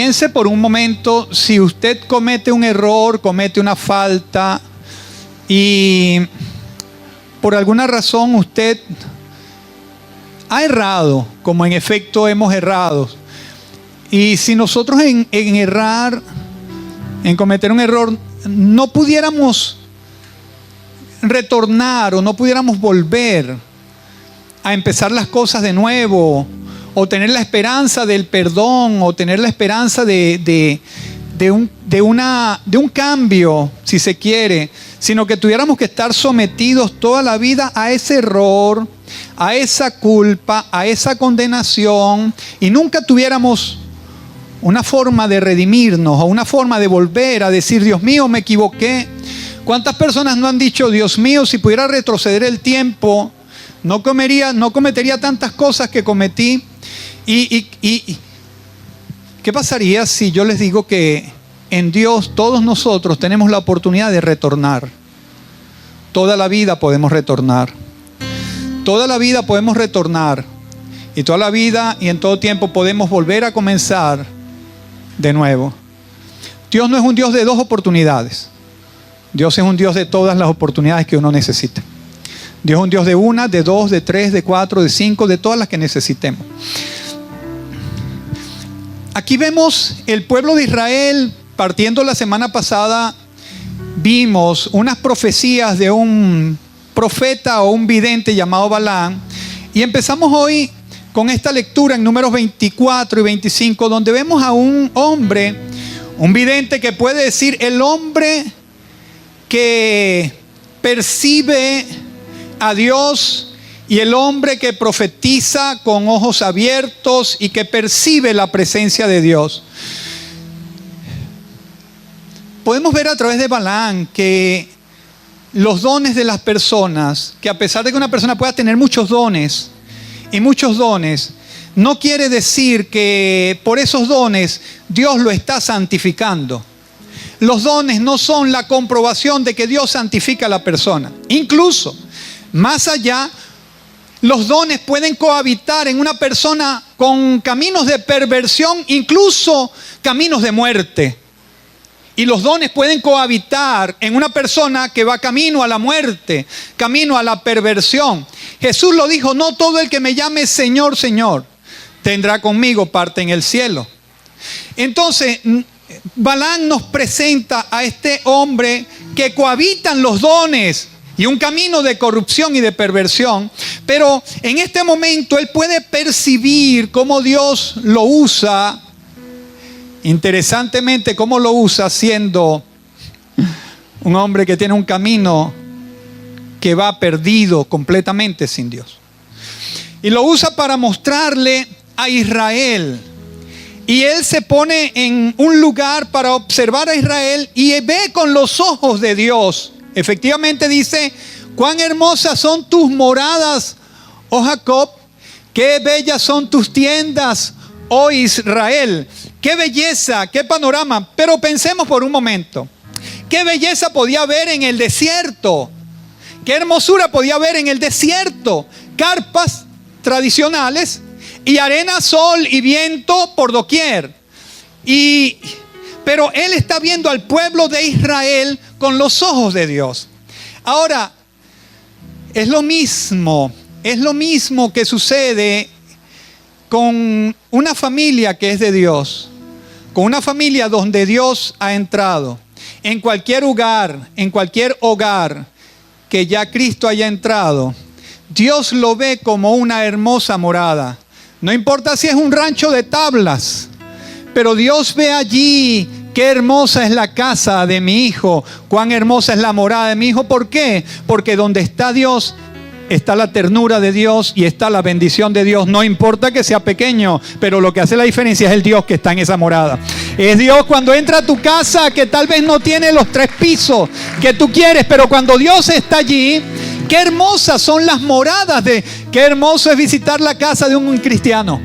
Piense por un momento, si usted comete un error, comete una falta y por alguna razón usted ha errado, como en efecto hemos errado. Y si nosotros en errar, en cometer un error, no pudiéramos retornar o no pudiéramos volver a empezar las cosas de nuevo, o tener la esperanza del perdón, o tener la esperanza de un cambio, si se quiere, sino que tuviéramos que estar sometidos toda la vida a ese error, a esa culpa, a esa condenación, y nunca tuviéramos una forma de redimirnos o una forma de volver a decir, Dios mío, me equivoqué. ¿Cuántas personas no han dicho, Dios mío, si pudiera retroceder el tiempo, no cometería tantas cosas que cometí? ¿Y qué pasaría si yo les digo que en Dios todos nosotros tenemos la oportunidad de retornar? Toda la vida podemos retornar. Toda la vida podemos retornar. Y toda la vida y en todo tiempo podemos volver a comenzar de nuevo. Dios no es un Dios de dos oportunidades. Dios es un Dios de todas las oportunidades que uno necesita. Dios es un Dios de una, de dos, de tres, de cuatro, de cinco, de todas las que necesitemos. Aquí vemos el pueblo de Israel. Partiendo la semana pasada, vimos unas profecías de un profeta o un vidente llamado Balaam. Y empezamos hoy con esta lectura en números 24 y 25, donde vemos a un hombre, un vidente que puede decir el hombre que percibe a Dios y el hombre que profetiza con ojos abiertos y que percibe la presencia de Dios. Podemos ver a través de Balaam que los dones de las personas, que a pesar de que una persona pueda tener muchos dones, no quiere decir que por esos dones Dios lo está santificando. Los dones no son la comprobación de que Dios santifica a la persona. Incluso, más allá, los dones pueden cohabitar en una persona con caminos de perversión, incluso caminos de muerte. Y los dones pueden cohabitar en una persona que va camino a la muerte, camino a la perversión. Jesús lo dijo, no todo el que me llame Señor, Señor, tendrá conmigo parte en el cielo. Entonces, Balaam nos presenta a este hombre que cohabitan los dones y un camino de corrupción y de perversión, pero en este momento él puede percibir cómo Dios lo usa. Interesantemente, cómo lo usa siendo un hombre que tiene un camino que va perdido completamente sin Dios. Y lo usa para mostrarle a Israel. Y él se pone en un lugar para observar a Israel y ve con los ojos de Dios. Efectivamente dice, cuán hermosas son tus moradas, oh Jacob, qué bellas son tus tiendas, oh Israel. Qué belleza, qué panorama. Pero pensemos por un momento, qué belleza podía haber en el desierto. Qué hermosura podía haber en el desierto. Carpas tradicionales y arena, sol y viento por doquier. Pero él está viendo al pueblo de Israel con los ojos de Dios. Ahora, es lo mismo que sucede con una familia que es de Dios, con una familia donde Dios ha entrado. En cualquier hogar que ya Cristo haya entrado, Dios lo ve como una hermosa morada. No importa si es un rancho de tablas, pero Dios ve allí, qué hermosa es la casa de mi hijo, cuán hermosa es la morada de mi hijo. ¿Por qué? Porque donde está Dios, está la ternura de Dios y está la bendición de Dios. No importa que sea pequeño, pero lo que hace la diferencia es el Dios que está en esa morada. Es Dios cuando entra a tu casa, que tal vez no tiene los 3 pisos que tú quieres, pero cuando Dios está allí, qué hermosas son las moradas qué hermoso es visitar la casa de un cristiano.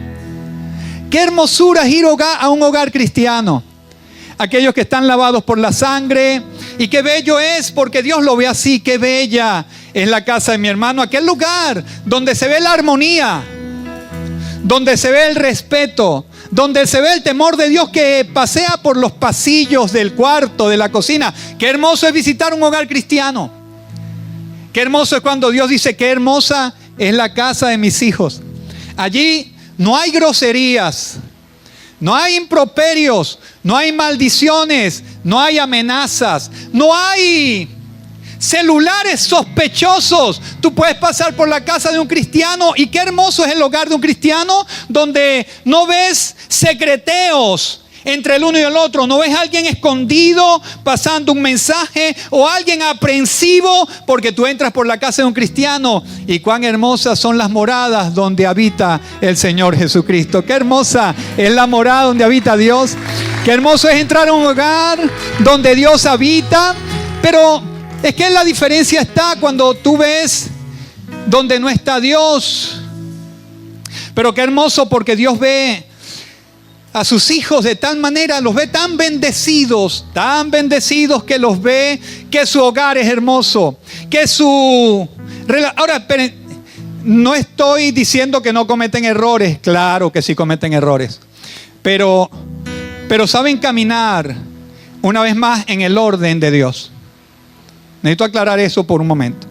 Qué hermosura es ir a un hogar cristiano. Aquellos que están lavados por la sangre. Y qué bello es, porque Dios lo ve así. Qué bella es la casa de mi hermano. Aquel lugar donde se ve la armonía, donde se ve el respeto, donde se ve el temor de Dios que pasea por los pasillos del cuarto, de la cocina. Qué hermoso es visitar un hogar cristiano. Qué hermoso es cuando Dios dice: qué hermosa es la casa de mis hijos. Allí no hay groserías, no hay improperios, no hay maldiciones, no hay amenazas, no hay celulares sospechosos. Tú puedes pasar por la casa de un cristiano y qué hermoso es el hogar de un cristiano, donde no ves secreteos entre el uno y el otro. No ves a alguien escondido pasando un mensaje, o alguien aprensivo porque tú entras por la casa de un cristiano. Y cuán hermosas son las moradas donde habita el Señor Jesucristo. Qué hermosa es la morada donde habita Dios. Qué hermoso es entrar a un hogar donde Dios habita. Pero es que la diferencia está cuando tú ves donde no está Dios. Pero qué hermoso, porque Dios ve a sus hijos de tal manera, los ve tan bendecidos que los ve, que su hogar es hermoso, que su... Ahora, no estoy diciendo que no cometen errores, claro que sí cometen errores, pero saben caminar una vez más en el orden de Dios. Necesito aclarar eso por un momento.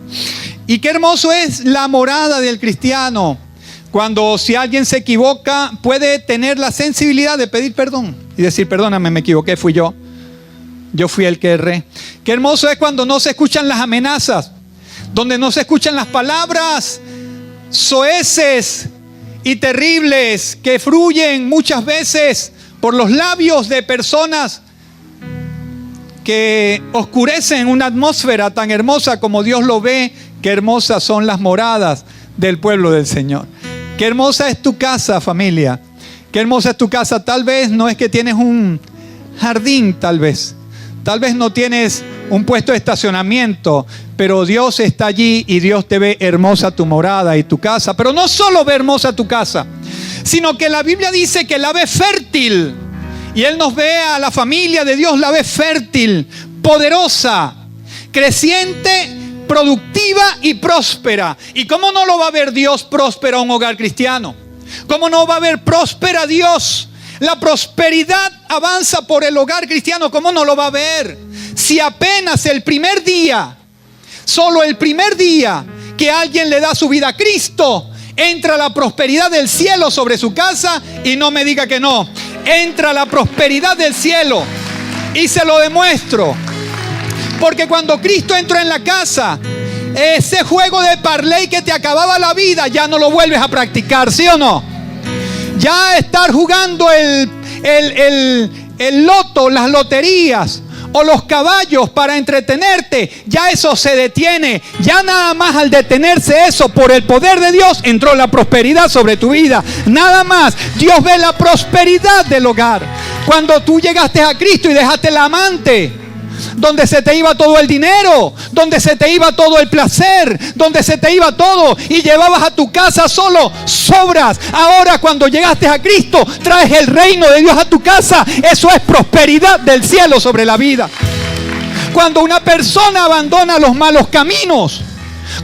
Y qué hermoso es la morada del cristiano, cuando si alguien se equivoca puede tener la sensibilidad de pedir perdón y decir: perdóname, me equivoqué, fui yo fui el que erré. Qué hermoso es cuando no se escuchan las amenazas, donde no se escuchan las palabras soeces y terribles que fluyen muchas veces por los labios de personas que oscurecen una atmósfera tan hermosa como Dios lo ve. Qué hermosas son las moradas del pueblo del Señor. Qué hermosa es tu casa, familia. Qué hermosa es tu casa. Tal vez no es que tienes un jardín, tal vez no tienes un puesto de estacionamiento, pero Dios está allí y Dios te ve hermosa tu morada y tu casa. Pero no solo ve hermosa tu casa, sino que la Biblia dice que la ve fértil. Y Él nos ve a la familia de Dios, la ve fértil, poderosa, creciente, productiva y próspera. ¿Y cómo no lo va a ver Dios próspera un hogar cristiano? ¿Cómo no va a ver próspera Dios? La prosperidad avanza por el hogar cristiano. ¿Cómo no lo va a ver? Si apenas el primer día, solo el primer día que alguien le da su vida a Cristo, entra la prosperidad del cielo sobre su casa. Y no me diga que no. Entra la prosperidad del cielo. Y se lo demuestro. Porque cuando Cristo entró en la casa, ese juego de parlay que te acababa la vida, ya no lo vuelves a practicar, ¿sí o no? Ya estar jugando el loto, las loterías o los caballos para entretenerte, ya eso se detiene. Ya nada más al detenerse eso, por el poder de Dios, entró la prosperidad sobre tu vida. Nada más. Dios ve la prosperidad del hogar. Cuando tú llegaste a Cristo y dejaste el amante, donde se te iba todo el dinero, donde se te iba todo el placer, donde se te iba todo, y llevabas a tu casa solo sobras. Ahora, cuando llegaste a Cristo, traes el reino de Dios a tu casa. Eso es prosperidad del cielo sobre la vida. Cuando una persona abandona los malos caminos,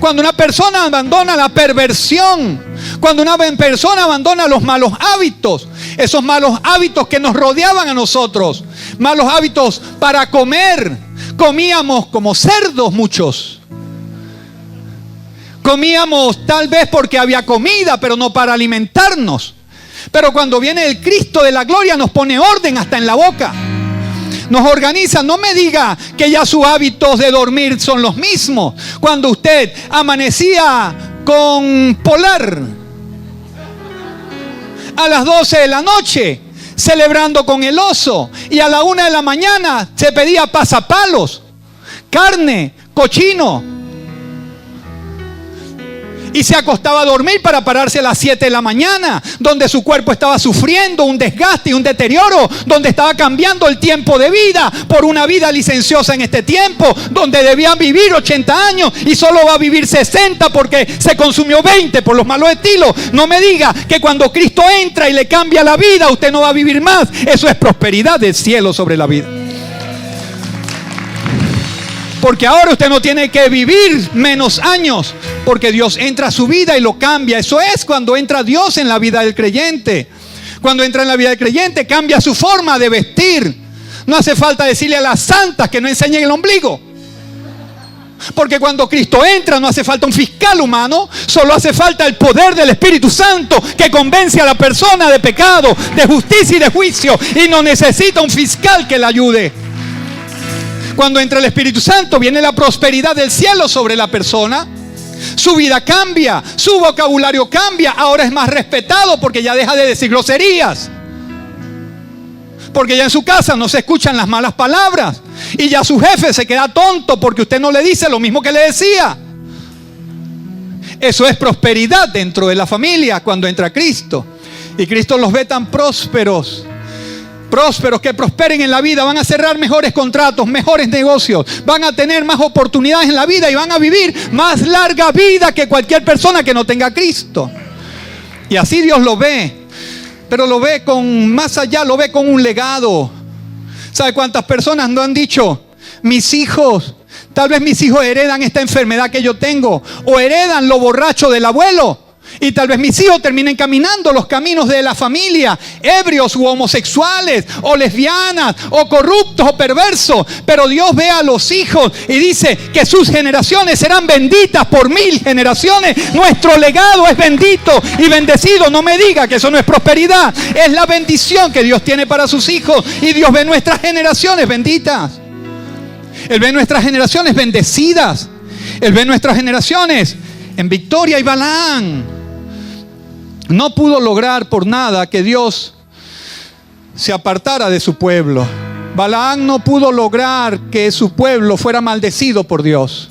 cuando una persona abandona la perversión, cuando una persona abandona los malos hábitos, esos malos hábitos que nos rodeaban a nosotros, malos hábitos para comer. Comíamos como cerdos muchos. Comíamos tal vez porque había comida, pero no para alimentarnos. Pero cuando viene el Cristo de la gloria, nos pone orden hasta en la boca. Nos organiza. No me diga que ya sus hábitos de dormir son los mismos. Cuando usted amanecía con Polar a las 12 de la noche, celebrando con el oso, y a la 1 de la mañana se pedía pasapalos, carne, cochino, y se acostaba a dormir para pararse a las 7 de la mañana, donde su cuerpo estaba sufriendo un desgaste y un deterioro, donde estaba cambiando el tiempo de vida por una vida licenciosa en este tiempo, donde debían vivir 80 años y solo va a vivir 60 porque se consumió 20 por los malos estilos. No me diga que cuando Cristo entra y le cambia la vida, usted no va a vivir más. Eso es prosperidad del cielo sobre la vida. Porque ahora usted no tiene que vivir menos años, porque Dios entra a su vida y lo cambia. Eso es cuando entra Dios en la vida del creyente. Cuando entra en la vida del creyente, cambia su forma de vestir. No hace falta decirle a las santas que no enseñen el ombligo. Porque cuando Cristo entra no hace falta un fiscal humano, solo hace falta el poder del Espíritu Santo que convence a la persona de pecado, de justicia y de juicio, y no necesita un fiscal que le ayude. Cuando entra el Espíritu Santo viene la prosperidad del cielo sobre la persona. Su vida cambia, su vocabulario cambia, ahora es más respetado porque ya deja de decir groserías. Porque ya en su casa no se escuchan las malas palabras. Y ya su jefe se queda tonto porque usted no le dice lo mismo que le decía. Eso es prosperidad dentro de la familia cuando entra Cristo. Y Cristo los ve tan prósperos. Prósperos que prosperen en la vida. Van a cerrar mejores contratos, mejores negocios. Van a tener más oportunidades en la vida y van a vivir más larga vida que cualquier persona que no tenga a Cristo. Y así Dios lo ve. Pero lo ve con más allá, lo ve con un legado. ¿Sabe cuántas personas no han dicho? Mis hijos, tal vez mis hijos heredan esta enfermedad que yo tengo, o heredan lo borracho del abuelo, y tal vez mis hijos terminen caminando los caminos de la familia, ebrios u homosexuales, o lesbianas, o corruptos, o perversos. Pero Dios ve a los hijos y dice que sus generaciones serán benditas por 1000 generaciones. Nuestro legado es bendito y bendecido. No me diga que eso no es prosperidad. Es la bendición que Dios tiene para sus hijos. Y Dios ve nuestras generaciones benditas. Él ve nuestras generaciones bendecidas. Él ve nuestras generaciones en victoria. Y Balaam no pudo lograr por nada que Dios se apartara de su pueblo. Balaam no pudo lograr que su pueblo fuera maldecido por Dios.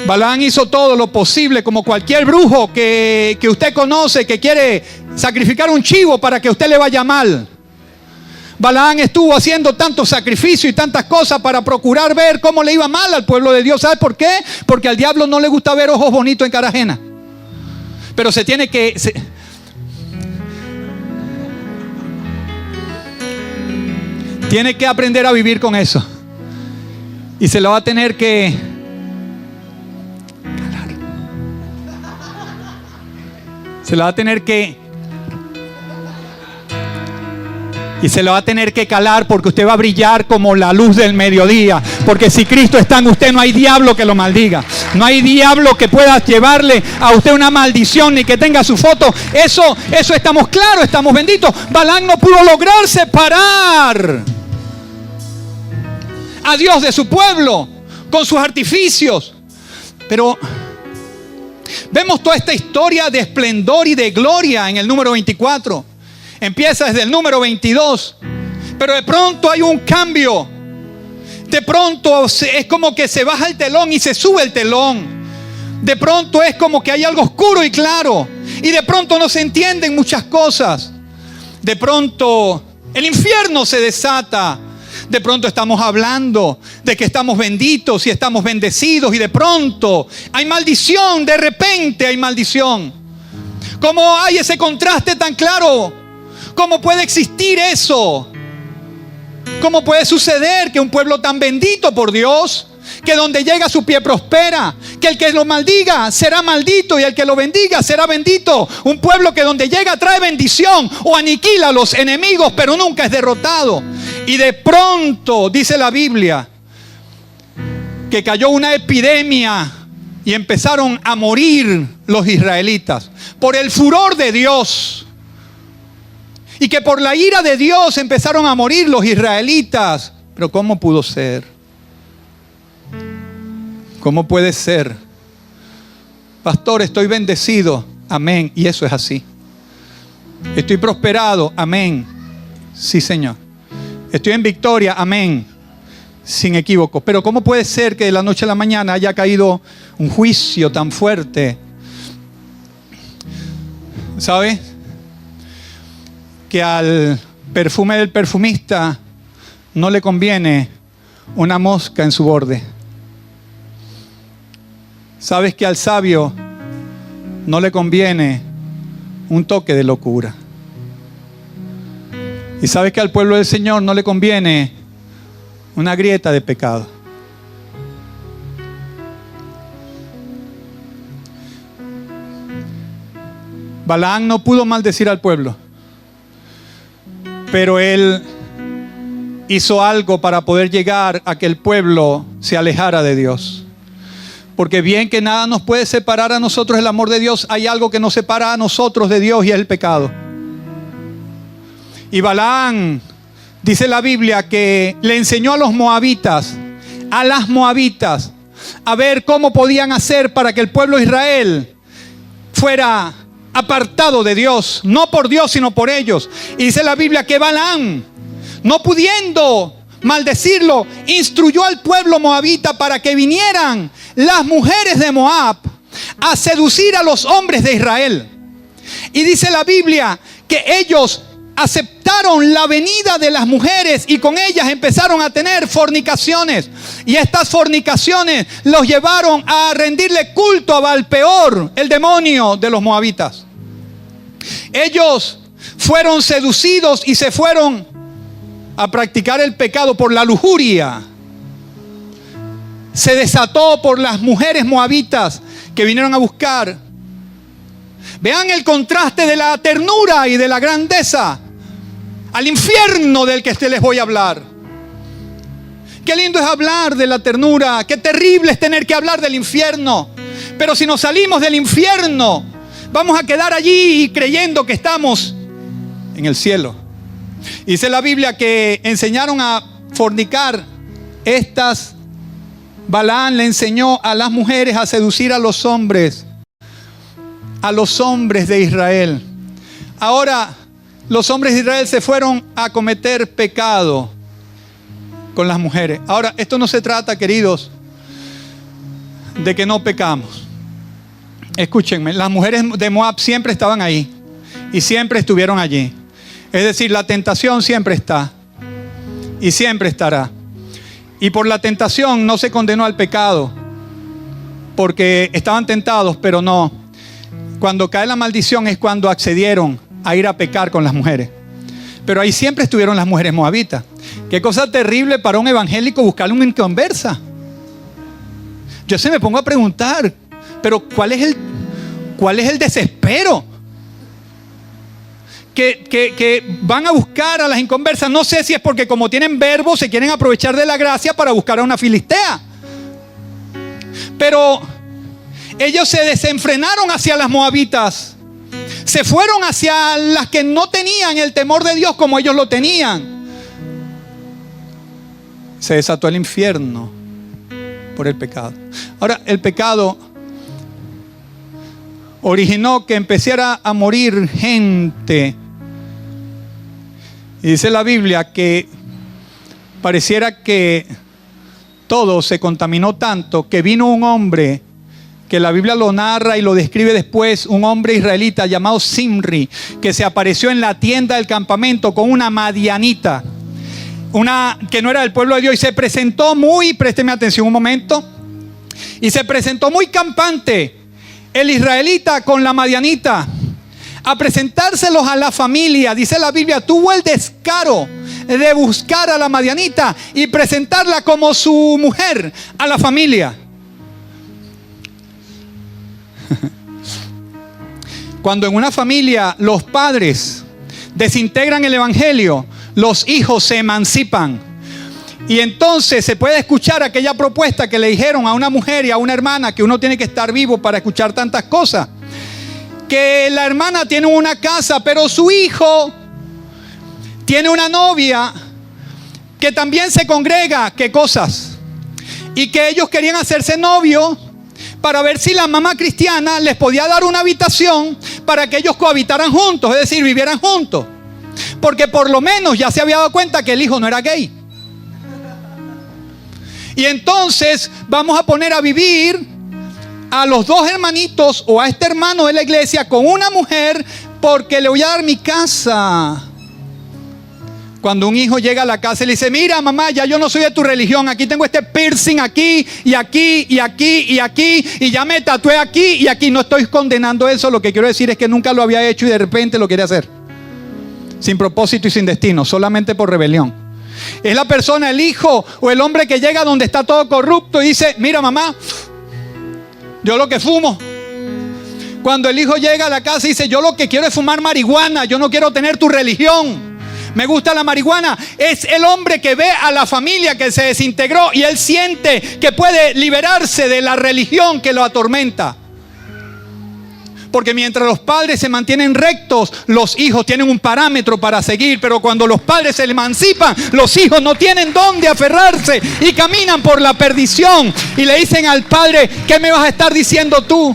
Balaam hizo todo lo posible, como cualquier brujo que usted conoce, que quiere sacrificar un chivo para que a usted le vaya mal. Balaam estuvo haciendo tanto sacrificio y tantas cosas para procurar ver cómo le iba mal al pueblo de Dios. ¿Sabe por qué? Porque al diablo no le gusta ver ojos bonitos en cara ajena. Pero tiene que aprender a vivir con eso. Y se lo va a tener que calar. Se lo va a tener que Y se lo va a tener que calar, porque usted va a brillar como la luz del mediodía. Porque si Cristo está en usted, no hay diablo que lo maldiga. No hay diablo que pueda llevarle a usted una maldición, ni que tenga su foto. Eso estamos claros, estamos benditos. Balaam no pudo lograr separar a Dios de su pueblo con sus artificios. Pero vemos toda esta historia de esplendor y de gloria en el número 24. Empieza desde el número 22. Pero de pronto hay un cambio. De pronto es como que se baja el telón y se sube el telón. De pronto es como que hay algo oscuro y claro. Y de pronto no se entienden muchas cosas. De pronto el infierno se desata. De pronto estamos hablando de que estamos benditos y estamos bendecidos. Y de pronto hay maldición. De repente hay maldición. ¿Cómo hay ese contraste tan claro? ¿Cómo puede existir eso? ¿Cómo puede suceder que un pueblo tan bendito por Dios, que donde llega su pie prospera, que el que lo maldiga será maldito y el que lo bendiga será bendito? Un pueblo que donde llega trae bendición o aniquila a los enemigos, pero nunca es derrotado. Y de pronto, dice la Biblia, que cayó una epidemia y empezaron a morir los israelitas por el furor de Dios. Y que por la ira de Dios empezaron a morir los israelitas. Pero ¿cómo pudo ser? ¿Cómo puede ser? Pastor, estoy bendecido. Amén. Y eso es así. Estoy prosperado. Amén. Sí, Señor. Estoy en victoria. Amén. Sin equívoco. Pero ¿cómo puede ser que de la noche a la mañana haya caído un juicio tan fuerte? ¿Sabe? Que al perfume del perfumista no le conviene una mosca en su borde. Sabes que al sabio no le conviene un toque de locura. Y sabes que al pueblo del Señor no le conviene una grieta de pecado. Balaam no pudo maldecir al pueblo. Pero Él hizo algo para poder llegar a que el pueblo se alejara de Dios. Porque bien que nada nos puede separar a nosotros del amor de Dios, hay algo que nos separa a nosotros de Dios y es el pecado. Y Balaam, dice la Biblia, que le enseñó a los moabitas, a las moabitas, a ver cómo podían hacer para que el pueblo de Israel fuera apartado de Dios, no por Dios sino por ellos. Y dice la Biblia que Balaam, no pudiendo maldecirlo, instruyó al pueblo moabita para que vinieran las mujeres de Moab a seducir a los hombres de Israel. Y dice la Biblia que ellos aceptaron la venida de las mujeres y con ellas empezaron a tener fornicaciones. Y estas fornicaciones los llevaron a rendirle culto a Baal-peor, el demonio de los moabitas. Ellos fueron seducidos y se fueron a practicar el pecado por la lujuria. Se desató por las mujeres moabitas que vinieron a buscar. Vean el contraste de la ternura y de la grandeza al infierno del que les voy a hablar. Qué lindo es hablar de la ternura, qué terrible es tener que hablar del infierno. Pero si nos salimos del infierno, vamos a quedar allí creyendo que estamos en el cielo. Dice la Biblia que enseñaron a fornicar. Balaam le enseñó a las mujeres a seducir a los hombres de Israel. Ahora, los hombres de Israel se fueron a cometer pecado con las mujeres. Ahora, esto no se trata, queridos, de que no pecamos. Escúchenme, las mujeres de Moab siempre estaban ahí y siempre estuvieron allí. Es decir, la tentación siempre está y siempre estará. Y por la tentación no se condenó al pecado, porque estaban tentados, pero no. Cuando cae la maldición es cuando accedieron a ir a pecar con las mujeres. Pero ahí siempre estuvieron las mujeres moabitas. Qué cosa terrible para un evangélico buscarle una inconversa. Yo se me pongo a preguntar, pero ¿cuál es el desespero? Que van a buscar a las inconversas. No sé si es porque como tienen verbo se quieren aprovechar de la gracia para buscar a una filistea. Pero ellos se desenfrenaron hacia las moabitas. Se fueron hacia las que no tenían el temor de Dios como ellos lo tenían. Se desató el infierno por el pecado. Ahora, el pecado originó que empezara a morir gente. Y dice la Biblia que pareciera que todo se contaminó tanto que vino un hombre, que la Biblia lo narra y lo describe después, un hombre israelita llamado Zimri, que se apareció en la tienda del campamento con una madianita, una que no era del pueblo de Dios, y se presentó présteme atención un momento, y se presentó muy campante el israelita con la madianita a presentárselos a la familia. Dice la Biblia, tuvo el descaro de buscar a la madianita y presentarla como su mujer a la familia. Cuando en una familia los padres desintegran el evangelio, los hijos se emancipan. Y entonces se puede escuchar aquella propuesta que le dijeron a una mujer y a una hermana, que uno tiene que estar vivo para escuchar tantas cosas. Que la hermana tiene una casa, pero su hijo tiene una novia que también se congrega. ¿Qué cosas? Y que ellos querían hacerse novios para ver si la mamá cristiana les podía dar una habitación para que ellos cohabitaran juntos, es decir, vivieran juntos. Porque por lo menos ya se había dado cuenta que el hijo no era gay. Y entonces vamos a poner a vivir a los dos hermanitos o a este hermano de la iglesia con una mujer porque le voy a dar mi casa. Cuando un hijo llega a la casa y le dice, mira mamá, ya yo no soy de tu religión, aquí tengo este piercing aquí y aquí y aquí y aquí y ya me tatué aquí y aquí. No estoy condenando eso, lo que quiero decir es que nunca lo había hecho y de repente lo quiere hacer. Sin propósito y sin destino, solamente por rebelión. Es la persona, el hijo o el hombre que llega donde está todo corrupto y dice, mira mamá, yo lo que fumo. Cuando el hijo llega a la casa y dice, yo lo que quiero es fumar marihuana, yo no quiero tener tu religión. Me gusta la marihuana. Es el hombre que ve a la familia que se desintegró y él siente que puede liberarse de la religión que lo atormenta. Porque mientras los padres se mantienen rectos, los hijos tienen un parámetro para seguir. Pero cuando los padres se emancipan, los hijos no tienen dónde aferrarse y caminan por la perdición. Y le dicen al padre: ¿qué me vas a estar diciendo tú?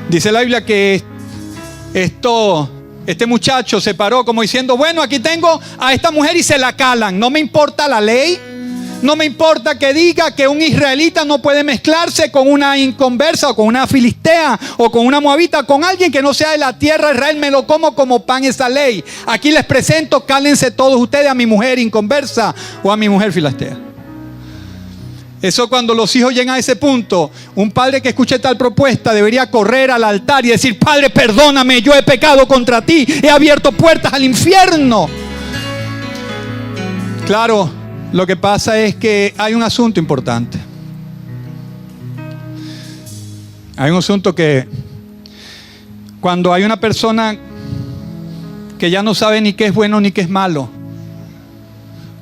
Dice la Biblia que este muchacho se paró como diciendo: bueno, aquí tengo a esta mujer y se la calan. No me importa la ley. No me importa que diga que un israelita no puede mezclarse con una inconversa o con una filistea o con una moabita, con alguien que no sea de la tierra de Israel. Me lo como pan esa ley. Aquí les presento, cálense todos ustedes a mi mujer inconversa o a mi mujer filistea. Eso, cuando los hijos llegan a ese punto, un padre que escuche tal propuesta debería correr al altar y decir: Padre, perdóname, yo he pecado contra ti, he abierto puertas al infierno. Claro, lo que pasa es que hay un asunto importante. Hay un asunto que cuando hay una persona que ya no sabe ni qué es bueno ni qué es malo,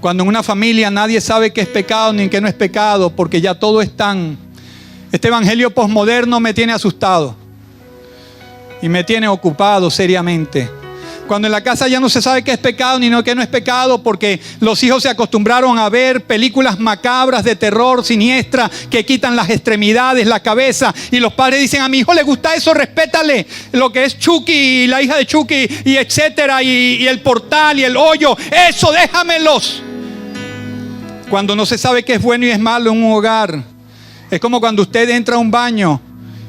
cuando en una familia nadie sabe qué es pecado ni qué no es pecado, porque ya todo es tan... Este evangelio posmoderno me tiene asustado y me tiene ocupado seriamente. Cuando en la casa ya no se sabe qué es pecado ni qué no es pecado, porque los hijos se acostumbraron a ver películas macabras de terror siniestra que quitan las extremidades, la cabeza, y los padres dicen: a mi hijo le gusta eso, respétale lo que es Chucky y la hija de Chucky y etcétera, y el portal y el hoyo, eso déjamelos. Cuando no se sabe qué es bueno y es malo en un hogar, es como cuando usted entra a un baño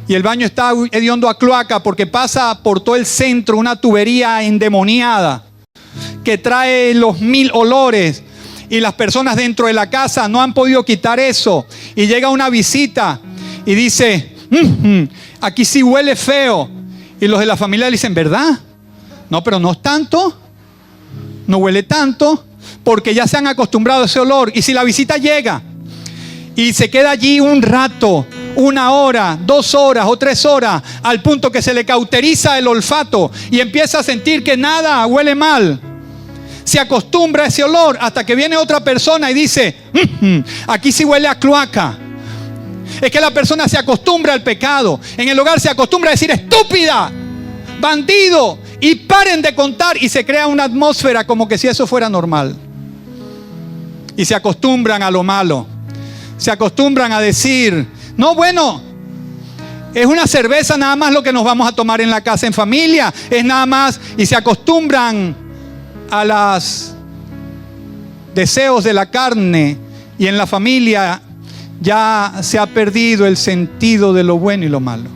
y el baño está hediondo a cloaca porque pasa por todo el centro una tubería endemoniada que trae los 1000 olores, y las personas dentro de la casa no han podido quitar eso, y llega una visita y dice: aquí sí huele feo, y los de la familia le dicen: ¿verdad? No, pero no es tanto, no huele tanto, porque ya se han acostumbrado a ese olor. Y si la visita llega y se queda allí un rato, 1 hora, 2 horas o 3 horas, al punto que se le cauteriza el olfato y empieza a sentir que nada huele mal, se acostumbra a ese olor hasta que viene otra persona y dice: aquí sí huele a cloaca. Es que la persona se acostumbra al pecado. En el hogar se acostumbra a decir: estúpida, bandido, y paren de contar, y se crea una atmósfera como que si eso fuera normal. Y se acostumbran a lo malo. Se acostumbran a decir: no, bueno, es una cerveza nada más lo que nos vamos a tomar en la casa en familia, es nada más. Y se acostumbran a los deseos de la carne, y en la familia ya se ha perdido el sentido de lo bueno y lo malo.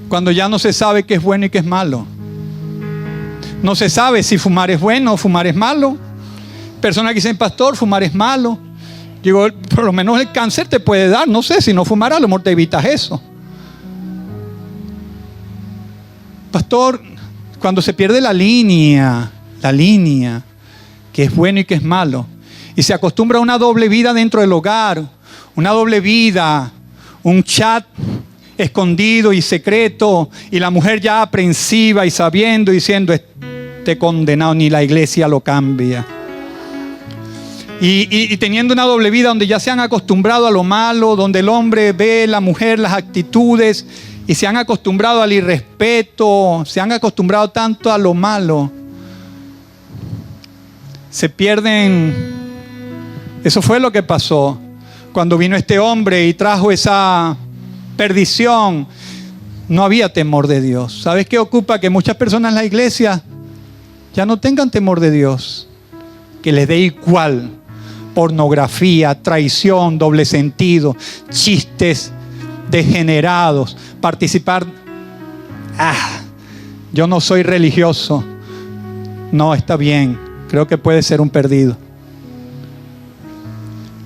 Cuando ya no se sabe qué es bueno y qué es malo. No se sabe si fumar es bueno o fumar es malo. Personas que dicen: pastor, fumar es malo. Digo, por lo menos el cáncer te puede dar. No sé, si no fumaras, a lo mejor te evitas eso. Pastor, cuando se pierde la línea que es bueno y que es malo, y se acostumbra a una doble vida dentro del hogar, una doble vida, un chat escondido y secreto, y la mujer ya aprensiva y sabiendo, diciendo: este condenado ni la iglesia lo cambia. Y teniendo una doble vida donde ya se han acostumbrado a lo malo, donde el hombre ve la mujer, las actitudes, y se han acostumbrado al irrespeto, se han acostumbrado tanto a lo malo, se pierden. Eso fue lo que pasó cuando vino este hombre y trajo esa perdición. No había temor de Dios. ¿Sabes qué ocupa? Que muchas personas en la iglesia ya no tengan temor de Dios, que les dé igual pornografía, traición, doble sentido, chistes degenerados, participar. Yo no soy religioso. No, está bien, creo que puede ser un perdido.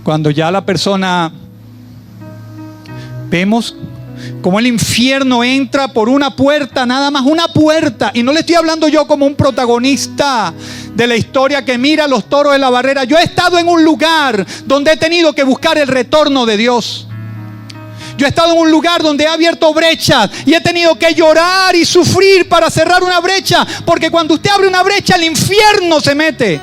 Cuando ya la persona, vemos como el infierno entra por una puerta, nada más una puerta. Y no le estoy hablando yo como un protagonista de la historia que mira los toros de la barrera. Yo he estado en un lugar donde he tenido que buscar el retorno de Dios. Yo he estado en un lugar donde he abierto brechas y he tenido que llorar y sufrir para cerrar una brecha, porque cuando usted abre una brecha, el infierno se mete.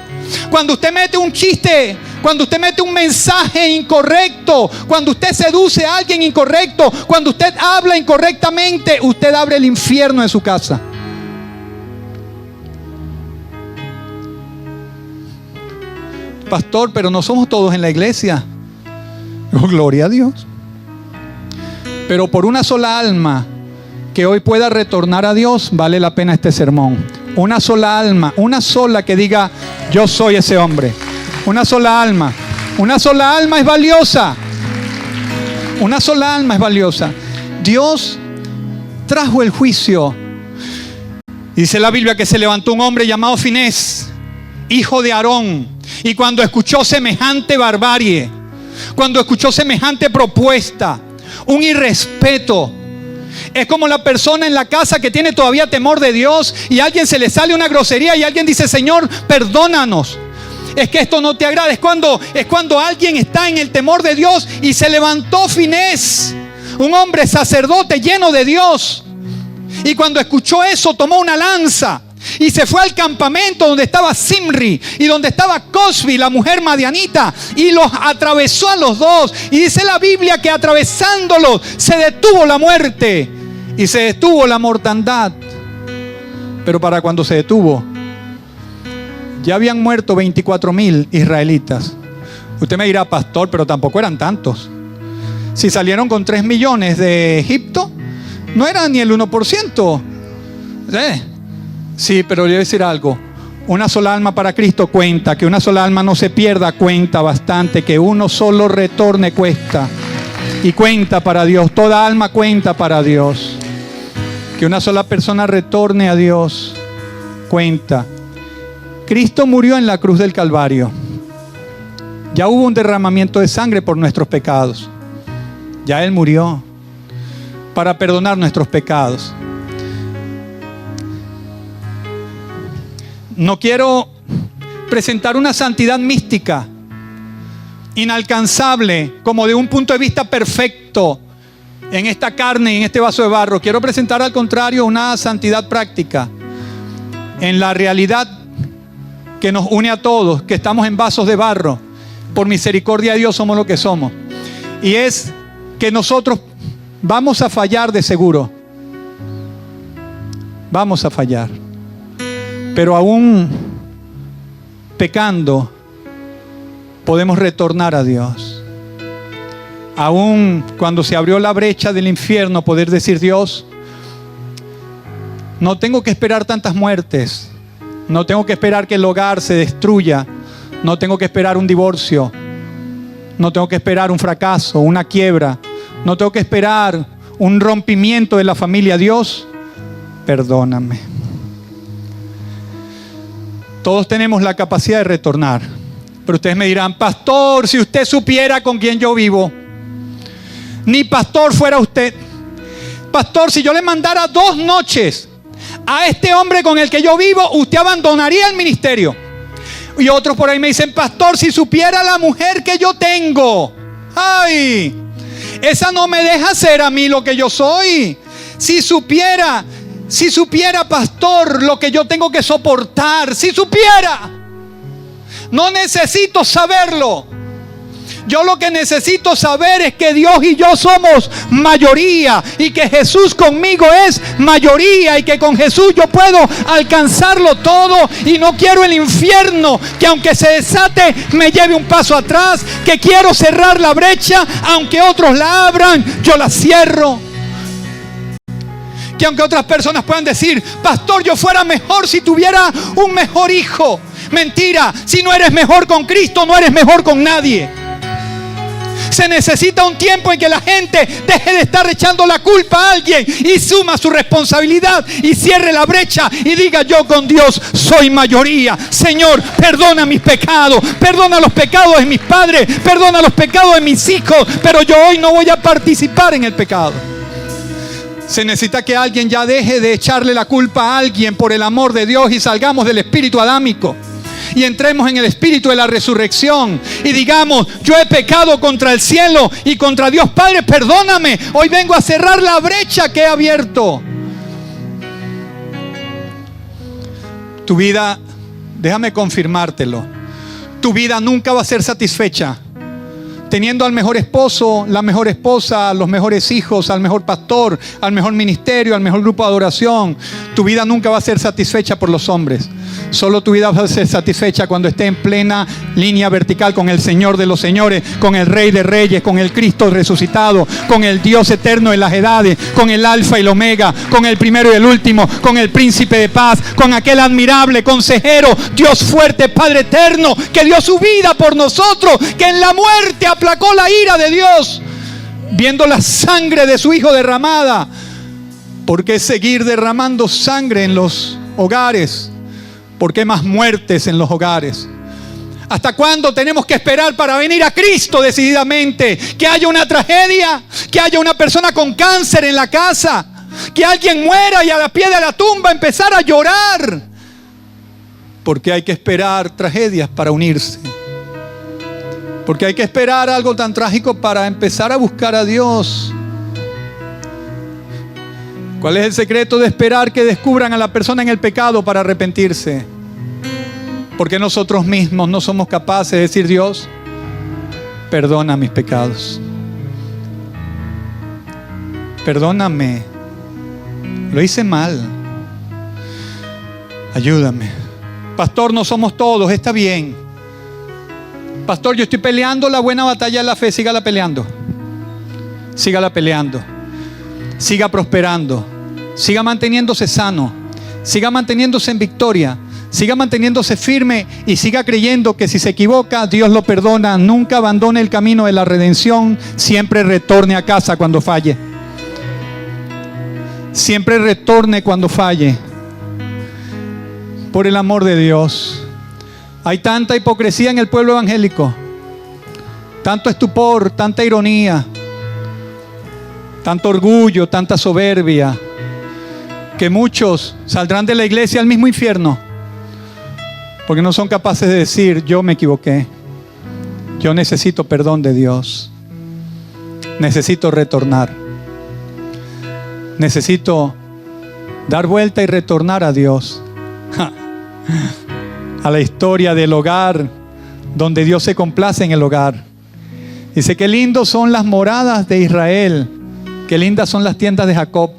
Cuando usted mete un chiste, cuando usted mete un mensaje incorrecto, cuando usted seduce a alguien incorrecto, cuando usted habla incorrectamente, usted abre el infierno en su casa. Pastor, pero no somos todos en la iglesia. Oh, gloria a Dios. Pero por una sola alma que hoy pueda retornar a Dios, vale la pena este sermón. Una sola alma, una sola que diga: yo soy ese hombre. Una sola alma. Una sola alma es valiosa. Una sola alma es valiosa. Dios trajo el juicio. Dice la Biblia que se levantó un hombre llamado Finés, hijo de Aarón. Y cuando escuchó semejante barbarie, cuando escuchó semejante propuesta, un irrespeto. Es como la persona en la casa que tiene todavía temor de Dios y a alguien se le sale una grosería y alguien dice: Señor, perdónanos. Es que esto no te agrada. Es cuando alguien está en el temor de Dios. Y se levantó Finés, un hombre sacerdote lleno de Dios. Y cuando escuchó eso, tomó una lanza y se fue al campamento donde estaba Zimri y donde estaba Cosbi, la mujer madianita, y los atravesó a los dos. Y dice la Biblia que atravesándolos se detuvo la muerte y se detuvo la mortandad. Pero para cuando se detuvo, ya habían muerto 24,000 israelitas. Usted me dirá: pastor, pero tampoco eran tantos. Si salieron con 3 millones de Egipto, no era ni el 1%. Sí, pero le voy a decir algo. Una sola alma para Cristo cuenta. Que una sola alma no se pierda cuenta bastante. Que uno solo retorne cuesta. Y cuenta para Dios. Toda alma cuenta para Dios. Que una sola persona retorne a Dios cuenta. Cristo murió en la cruz del Calvario. Ya hubo un derramamiento de sangre por nuestros pecados. Ya Él murió para perdonar nuestros pecados. No quiero presentar una santidad mística, inalcanzable, como de un punto de vista perfecto en esta carne y en este vaso de barro. Quiero presentar, al contrario, una santidad práctica en la realidad que nos une a todos, que estamos en vasos de barro. Por misericordia de Dios somos lo que somos. Y es que nosotros vamos a fallar de seguro. Vamos a fallar. Pero aún pecando, podemos retornar a Dios. Aún cuando se abrió la brecha del infierno, poder decir: Dios, no tengo que esperar tantas muertes. No tengo que esperar que el hogar se destruya. No tengo que esperar un divorcio. No tengo que esperar un fracaso, una quiebra. No tengo que esperar un rompimiento de la familia. Dios, perdóname. Todos tenemos la capacidad de retornar. Pero ustedes me dirán: pastor, si usted supiera con quién yo vivo. Ni pastor fuera usted. Pastor, si yo le mandara 2 noches a este hombre con el que yo vivo, usted abandonaría el ministerio. Y otros por ahí me dicen: pastor, si supiera la mujer que yo tengo, ay, esa no me deja ser a mí lo que yo soy. Si supiera, pastor, lo que yo tengo que soportar. Si supiera. No necesito saberlo. Yo lo que necesito saber es que Dios y yo somos mayoría, y que Jesús conmigo es mayoría, y que con Jesús yo puedo alcanzarlo todo. Y no quiero el infierno que aunque se desate me lleve un paso atrás. Que quiero cerrar la brecha, aunque otros la abran, yo la cierro. Que aunque otras personas puedan decir: pastor, yo fuera mejor si tuviera un mejor hijo. Mentira. Si no eres mejor con Cristo, no eres mejor con nadie. Se necesita un tiempo en que la gente deje de estar echando la culpa a alguien y suma su responsabilidad y cierre la brecha y diga: yo con Dios soy mayoría. Señor, perdona mis pecados, perdona los pecados de mis padres, perdona los pecados de mis hijos, pero yo hoy no voy a participar en el pecado. Se necesita que alguien ya deje de echarle la culpa a alguien por el amor de Dios y salgamos del espíritu adámico. y entremos en el espíritu de la resurrección y digamos: yo he pecado contra el cielo y contra Dios Padre, perdóname. Hoy vengo a cerrar la brecha que he abierto. Tu vida, déjame confirmártelo, tu vida nunca va a ser satisfecha teniendo al mejor esposo, la mejor esposa, los mejores hijos, al mejor pastor, al mejor ministerio, al mejor grupo de adoración. Tu vida nunca va a ser satisfecha por los hombres. Solo tu vida va a ser satisfecha cuando esté en plena línea vertical con el Señor de los señores, con el Rey de reyes, con el Cristo resucitado, con el Dios eterno de las edades, con el Alfa y el Omega, con el primero y el último, con el Príncipe de paz, con aquel admirable consejero, Dios fuerte, Padre eterno, que dio su vida por nosotros, que en la muerte aplacó la ira de Dios, viendo la sangre de su Hijo derramada. ¿Por qué seguir derramando sangre en los hogares? ¿Por qué más muertes en los hogares? ¿Hasta cuándo tenemos que esperar para venir a Cristo decididamente? Que haya una tragedia, que haya una persona con cáncer en la casa, que alguien muera y a la pie de la tumba empezar a llorar. Porque hay que esperar tragedias para unirse. Porque hay que esperar algo tan trágico para empezar a buscar a Dios. ¿Cuál es el secreto de esperar que descubran a la persona en el pecado para arrepentirse? Porque nosotros mismos no somos capaces de decir: Dios, perdona mis pecados. Perdóname. Lo hice mal. Ayúdame. Pastor, no somos todos, está bien. Pastor, yo estoy peleando la buena batalla de la fe. Sígala peleando. Sígala peleando. Siga prosperando. Siga manteniéndose sano. Siga manteniéndose en victoria. Siga manteniéndose firme y siga creyendo que si se equivoca, Dios lo perdona. Nunca abandone el camino de la redención. Siempre retorne a casa cuando falle. Siempre retorne cuando falle. Por el amor de Dios. Hay tanta hipocresía en el pueblo evangélico. Tanto estupor, tanta ironía, tanto orgullo, tanta soberbia, que muchos saldrán de la iglesia al mismo infierno porque no son capaces de decir: yo me equivoqué, yo necesito perdón de Dios, necesito retornar, necesito dar vuelta y retornar a Dios, a la historia del hogar donde Dios se complace en el hogar. Dice: qué lindos son las moradas de Israel, qué lindas son las tiendas de Jacob,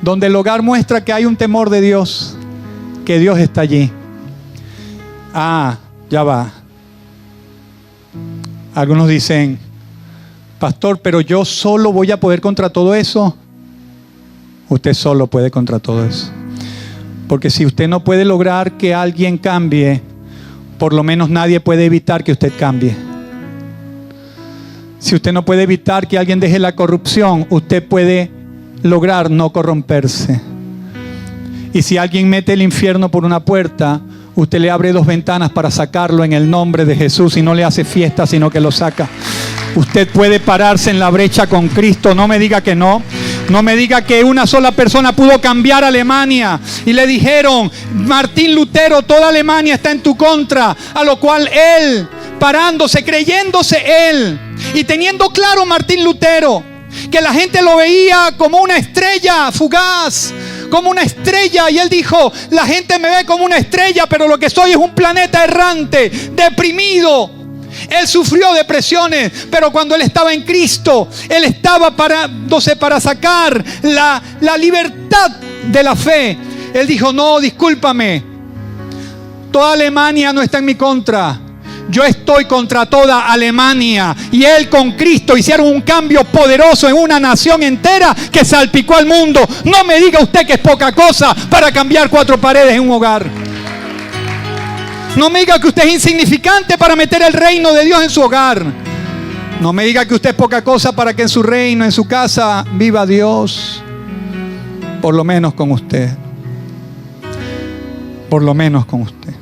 donde el hogar muestra que hay un temor de Dios, que Dios está allí. Ah, ya va. Algunos dicen: pastor, pero yo solo voy a poder contra todo eso. Usted solo puede contra todo eso. Porque si usted no puede lograr que alguien cambie, por lo menos nadie puede evitar que usted cambie. Si usted no puede evitar que alguien deje la corrupción, usted puede lograr no corromperse. Y si alguien mete el infierno por una puerta, usted le abre 2 ventanas para sacarlo en el nombre de Jesús, y no le hace fiesta, sino que lo saca. Usted puede pararse en la brecha con Cristo. No me diga que no. No me diga que una sola persona pudo cambiar Alemania y le dijeron: Martín Lutero, toda Alemania está en tu contra. A lo cual él, parándose, creyéndose él y teniendo claro Martín Lutero que la gente lo veía como una estrella fugaz, como una estrella, y él dijo: la gente me ve como una estrella, pero lo que soy es un planeta errante, deprimido. Él sufrió depresiones, pero cuando él estaba en Cristo, él estaba parándose para sacar la libertad de la fe. Él dijo: no, discúlpame, toda Alemania no está en mi contra, yo estoy contra toda Alemania. Y él con Cristo hicieron un cambio poderoso en una nación entera que salpicó al mundo. No me diga usted que es poca cosa para cambiar 4 paredes en un hogar. No me diga que usted es insignificante para meter el reino de Dios en su hogar. No me diga que usted es poca cosa para que en su reino, en su casa, viva Dios. Por lo menos con usted. Por lo menos con usted.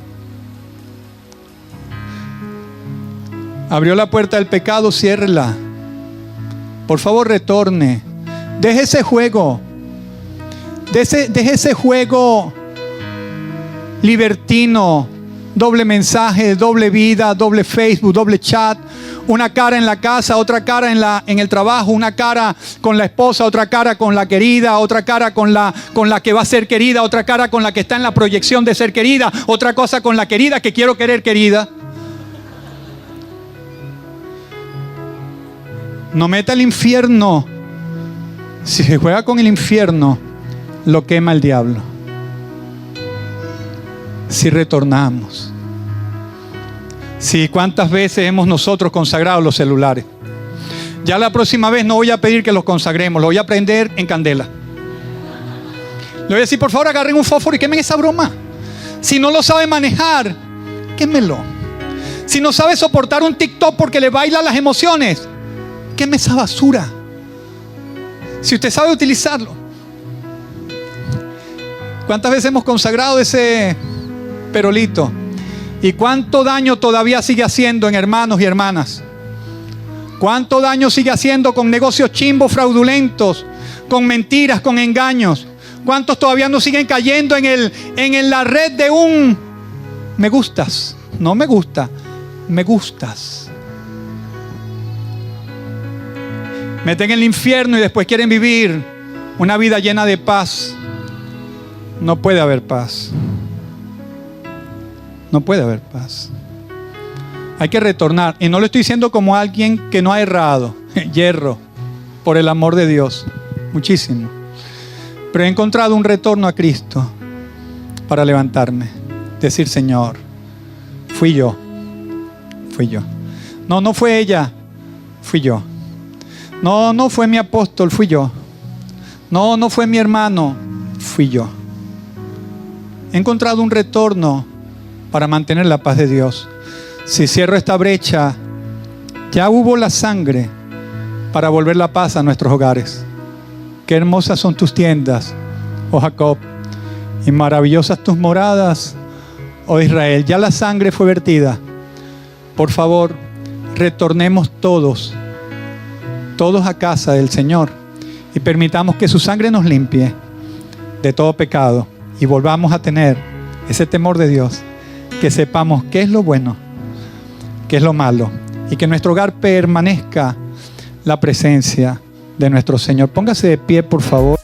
Abrió la puerta del pecado, ciérrela. Por favor, retorne. Deje ese juego. Deje ese juego libertino doble mensaje, doble vida, doble Facebook, doble chat, una cara en la casa, otra cara en el trabajo, una cara con la esposa, otra cara con la querida, otra cara con la que va a ser querida, otra cara con la que está en la proyección de ser querida, otra cosa con la querida que quiero querer querida. No meta el infierno. Si se juega con el infierno, lo quema el diablo. Si retornamos. Si cuántas veces hemos nosotros consagrado los celulares. Ya la próxima vez no voy a pedir que los consagremos, lo voy a prender en candela. Le voy a decir, por favor, agarren un fósforo y quemen esa broma. Si no lo sabe manejar, quémelo. Si no sabe soportar un TikTok porque le baila las emociones, queme esa basura. Si usted sabe utilizarlo. ¿Cuántas veces hemos consagrado ese perolito? ¿Y cuánto daño todavía sigue haciendo en hermanos y hermanas? ¿Cuánto daño sigue haciendo con negocios chimbos, fraudulentos, con mentiras, con engaños? ¿Cuántos todavía no siguen cayendo en la red de un me gustas? No me gusta, me gustas. Meten en el infierno y después quieren vivir una vida llena de paz. No puede haber paz. No puede haber paz. Hay que retornar. Y no lo estoy diciendo como alguien que no ha errado. Hierro, por el amor de Dios. Muchísimo. Pero he encontrado un retorno a Cristo para levantarme. Decir, Señor, fui yo. Fui yo. No, no fue ella. Fui yo. No, no fue mi apóstol, fui yo. No, no fue mi hermano, fui yo. He encontrado un retorno para mantener la paz de Dios. Si cierro esta brecha, ya hubo la sangre para volver la paz a nuestros hogares. Qué hermosas son tus tiendas, oh Jacob, y maravillosas tus moradas, oh Israel. Ya la sangre fue vertida. Por favor, retornemos todos a casa del Señor y permitamos que su sangre nos limpie de todo pecado y volvamos a tener ese temor de Dios, que sepamos qué es lo bueno, qué es lo malo, y que en nuestro hogar permanezca la presencia de nuestro Señor. Póngase de pie, por favor.